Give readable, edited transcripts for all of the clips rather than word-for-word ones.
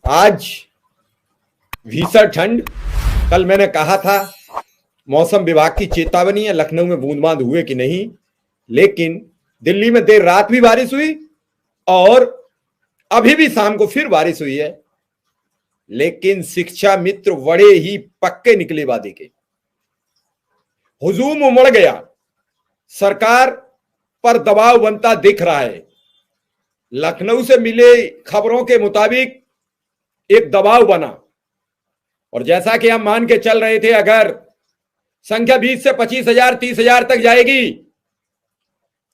आज भीषण ठंड। कल मैंने कहा था मौसम विभाग की चेतावनी है, लखनऊ में बूंदबांद हुए कि नहीं, लेकिन दिल्ली में देर रात भी बारिश हुई और अभी भी शाम को फिर बारिश हुई है। लेकिन शिक्षा मित्र बड़े ही पक्के निकले वादे के। हुजूम उमड़ गया, सरकार पर दबाव बनता दिख रहा है। लखनऊ से मिले खबरों के मुताबिक एक दबाव बना और जैसा कि हम मान के चल रहे थे, अगर संख्या 20 से 25,000 30,000 तक जाएगी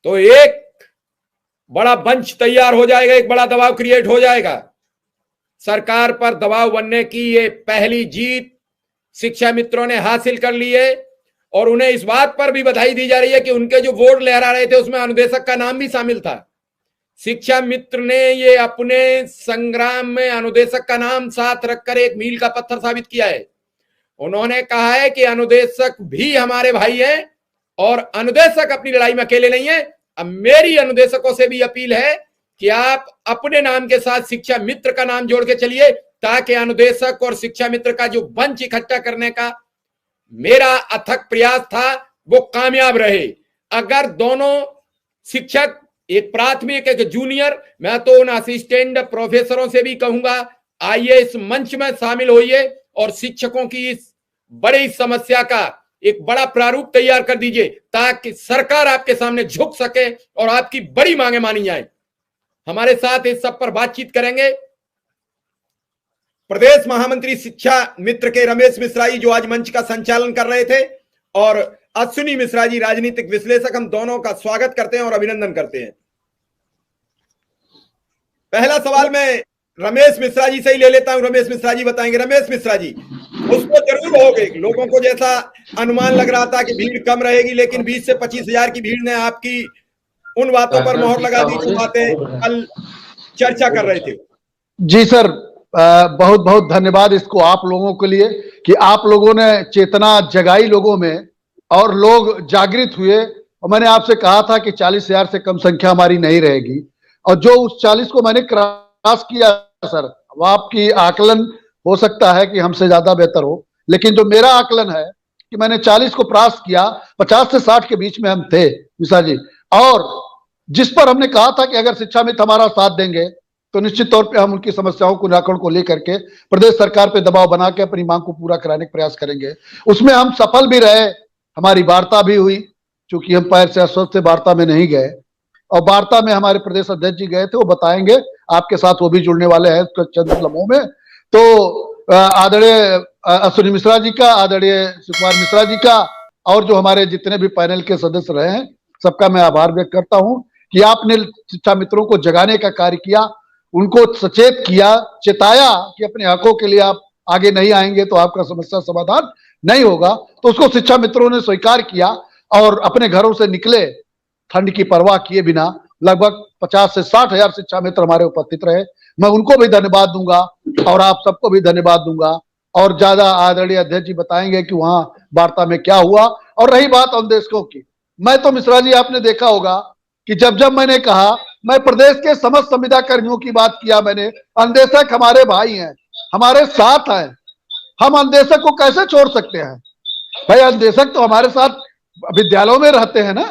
तो एक बड़ा बंच तैयार हो जाएगा, एक बड़ा दबाव क्रिएट हो जाएगा। सरकार पर दबाव बनने की ये पहली जीत शिक्षा मित्रों ने हासिल कर ली है और उन्हें इस बात पर भी बधाई दी जा रही है कि उनके जो बोर्ड लहरा रहे थे उसमें अनुदेशक का नाम भी शामिल था। शिक्षा मित्र ने ये अपने संग्राम में अनुदेशक का नाम साथ रखकर एक मील का पत्थर साबित किया है। उन्होंने कहा है कि अनुदेशक भी हमारे भाई हैं और अनुदेशक अपनी लड़ाई में अकेले नहीं है। अब मेरी अनुदेशकों से भी अपील है कि आप अपने नाम के साथ शिक्षा मित्र का नाम जोड़ के चलिए, ताकि अनुदेशक और शिक्षा मित्र का जो बंच इकट्ठा करने का मेरा अथक प्रयास था वो कामयाब रहे। अगर दोनों शिक्षक, एक प्राथमिक एक जूनियर, मैं तो उन असिस्टेंट प्रोफेसरों से भी कहूंगा आइए इस मंच में शामिल होइए और शिक्षकों की इस बड़ी समस्या का एक बड़ा प्रारूप तैयार कर दीजिए ताकि सरकार आपके सामने झुक सके और आपकी बड़ी मांगे मानी जाए। हमारे साथ इस सब पर बातचीत करेंगे प्रदेश महामंत्री शिक्षा मित्र के रमेश मिश्रा जी, जो आज मंच का संचालन कर रहे थे, और अश्विनी मिश्रा जी, राजनीतिक विश्लेषक। हम दोनों का स्वागत करते हैं और अभिनंदन करते हैं। पहला सवाल मैं रमेश मिश्रा जी से ही ले लेता हूं। रमेश मिश्रा जी बताएंगे। रमेश मिश्रा जी, उसको जरूर होगे, लोगों को जैसा अनुमान लग रहा था कि भीड़ कम रहेगी, लेकिन 20 से 25,000 की भीड़ ने आपकी उन बातों पर मोहर लगा दी जो बातें कल चर्चा कर रहे थे। जी सर, बहुत बहुत धन्यवाद इसको आप लोगों के लिए कि आप लोगों ने चेतना जगाई लोगों में और लोग जागृत हुए। और मैंने आपसे कहा था कि 40,000 से कम संख्या हमारी नहीं रहेगी, और जो उस 40 को मैंने क्रॉस किया सर, वो आपकी आकलन हो सकता है कि हमसे ज्यादा बेहतर हो, लेकिन जो मेरा आकलन है कि मैंने 40 को क्रॉस किया। 50 से 60 के बीच में हम थे मिश्रा जी, और जिस पर हमने कहा था कि अगर शिक्षा मित्र हमारा साथ देंगे तो निश्चित तौर पे हम उनकी समस्याओं को, निराकरण को लेकर के प्रदेश सरकार पे दबाव बना के अपनी मांग को पूरा कराने का प्रयास करेंगे। उसमें हम सफल भी रहे, हमारी वार्ता भी हुई, क्योंकि हम पैर से अस्वस्थ से वार्ता में नहीं गए, और वार्ता में हमारे प्रदेश अध्यक्ष जी गए थे, वो बताएंगे आपके साथ, वो भी जुड़ने वाले हैं चंद लम्हों में। तो आदरणीय अश्विनी मिश्रा जी का, आदरणीय सुकुमार मिश्रा जी का, और जो हमारे जितने भी पैनल के सदस्य रहे हैं, सबका मैं आभार व्यक्त करता हूं कि आपने शिक्षा मित्रों को जगाने का कार्य किया, उनको सचेत किया, चेताया कि अपने हकों के लिए आप आगे नहीं आएंगे तो आपका समस्या समाधान नहीं होगा। तो उसको शिक्षा मित्रों ने स्वीकार किया और अपने घरों से निकले ठंड की परवाह किए बिना। लगभग 50 से 60,000 शिक्षा मित्र हमारे उपस्थित रहे। मैं उनको भी धन्यवाद दूंगा और आप सबको भी धन्यवाद दूंगा। और ज्यादा आदरणीय अध्यक्ष जी बताएंगे कि वहां वार्ता में क्या हुआ। और रही बात अनुदेशकों की, मैं तो मिश्रा जी आपने देखा होगा कि जब जब मैंने कहा, मैं प्रदेश के समस्त संविदा कर्मियों की बात किया मैंने। अनुदेशक हमारे भाई हैं, हमारे साथ हैं, हम अनुदेशक को कैसे छोड़ सकते हैं भाई? अनुदेशक तो हमारे साथ विद्यालयों में रहते हैं ना।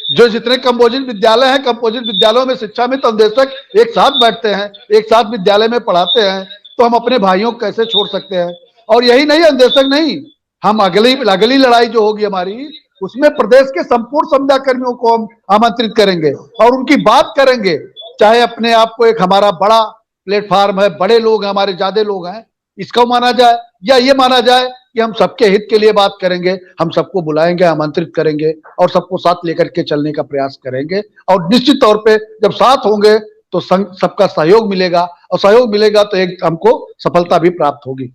जो जितने कंपोजिट विद्यालय हैं, कंपोजिट विद्यालयों में शिक्षा मित्र अनुदेशक एक साथ बैठते हैं, एक साथ विद्यालय में पढ़ाते हैं, तो हम अपने भाइयों को कैसे छोड़ सकते हैं? और यही नहीं, अनुदेशक नहीं, हम अगली लड़ाई जो होगी हमारी, उसमें प्रदेश के संपूर्ण संविदा कर्मियों को हम आमंत्रित करेंगे और उनकी बात करेंगे। चाहे अपने आप को एक हमारा बड़ा प्लेटफार्म है, बड़े लोग हैं, हमारे ज्यादा लोग हैं, इसको माना जाए, या ये माना जाए कि हम सबके हित के लिए बात करेंगे। हम सबको बुलाएंगे, आमंत्रित करेंगे और सबको साथ लेकर के चलने का प्रयास करेंगे। और निश्चित तौर पे जब साथ होंगे तो सबका सहयोग मिलेगा, और सहयोग मिलेगा तो एक हमको सफलता भी प्राप्त होगी।